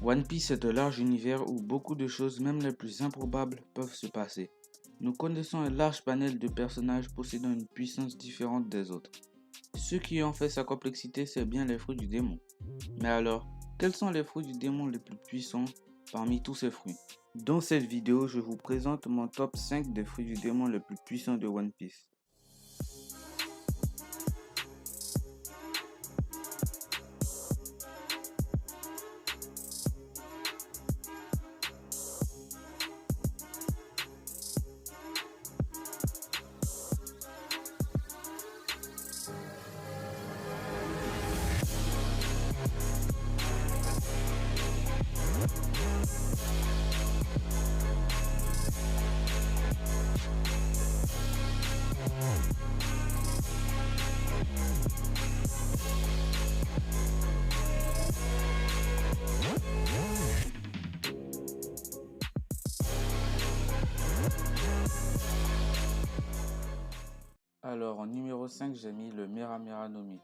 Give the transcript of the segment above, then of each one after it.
One Piece est un large univers où beaucoup de choses, même les plus improbables, peuvent se passer. Nous connaissons un large panel de personnages possédant une puissance différente des autres. Ce qui en fait sa complexité, c'est bien les fruits du démon. Mais alors, quels sont les fruits du démon les plus puissants parmi tous ces fruits? Dans cette vidéo, je vous présente mon top 5 des fruits du démon les plus puissants de One Piece. Alors, en numéro 5, j'ai mis le Mera Mera no Mi.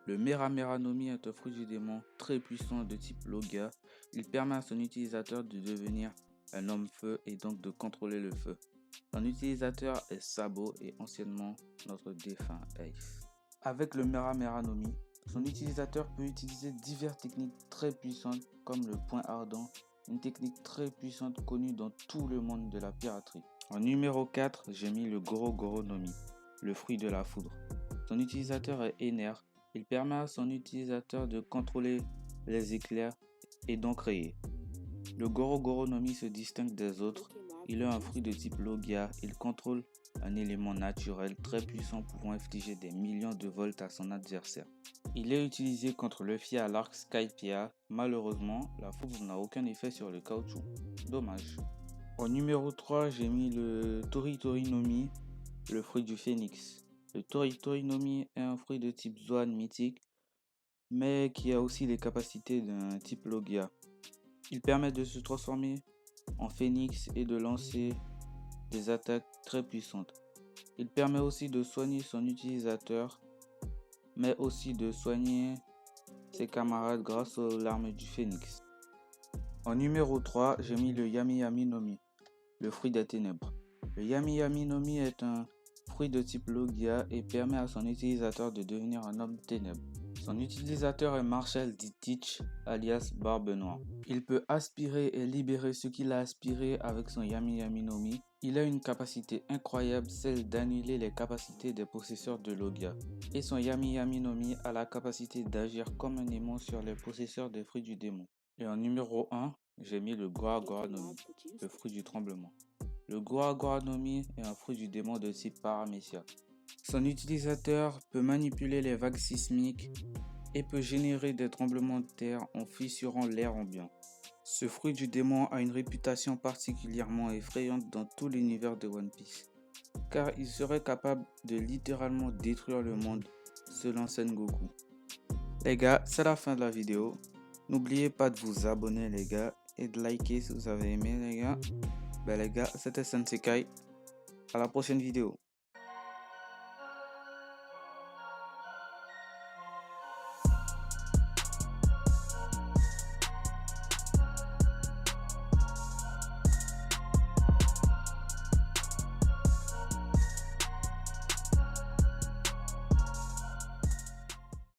Le Mera Mera no Mi est un fruit du démon très puissant de type Logia. Il permet à son utilisateur de devenir un homme feu et donc de contrôler le feu. Son utilisateur est Sabo et anciennement notre défunt Ace. Avec le Mera Mera no Mi, son utilisateur peut utiliser diverses techniques très puissantes comme le point ardent, une technique très puissante connue dans tout le monde de la piraterie. En numéro 4, j'ai mis le Goro Goro no Mi, le fruit de la foudre. Son utilisateur est Ener. Il permet à son utilisateur de contrôler les éclairs et d'en créer. Le Goro Goro no Mi se distingue des autres. Il est un fruit de type Logia. Il contrôle un élément naturel très puissant pouvant infliger des millions de volts à son adversaire. Il est utilisé contre Luffy à l'arc Skypiea. Malheureusement, la foudre n'a aucun effet sur le caoutchouc. Dommage. En numéro 3, j'ai mis le Tori Tori no Mi, le fruit du phénix. Le Tori Tori no Mi est un fruit de type Zoan mythique, mais qui a aussi les capacités d'un type Logia. Il permet de se transformer en phénix et de lancer des attaques très puissantes. Il permet aussi de soigner son utilisateur, mais aussi de soigner ses camarades grâce aux larmes du phénix. En numéro 3, j'ai mis le Yami Yami no Mi, le fruit des ténèbres. Le Yami Yami no Mi est un fruit de type Logia et permet à son utilisateur de devenir un homme ténèbres. Son utilisateur est Marshall D. Teach, alias Barbe Noire. Il peut aspirer et libérer ce qu'il a aspiré avec son Yami Yami no Mi. Il a une capacité incroyable, celle d'annuler les capacités des possesseurs de Logia. Et son Yami Yami no Mi a la capacité d'agir comme un aimant sur les possesseurs des fruits du démon. Et en numéro 1, j'ai mis le Goa Goa no Mi, le fruit du tremblement. Le Goa Goa no Mi est un fruit du démon de type Paramecia. Son utilisateur peut manipuler les vagues sismiques et peut générer des tremblements de terre en fissurant l'air ambiant. Ce fruit du démon a une réputation particulièrement effrayante dans tout l'univers de One Piece, car il serait capable de littéralement détruire le monde selon Sengoku. Les gars, c'est la fin de la vidéo. N'oubliez pas de vous abonner les gars et de liker si vous avez aimé les gars. Les gars, c'était Sensekai. À la prochaine vidéo.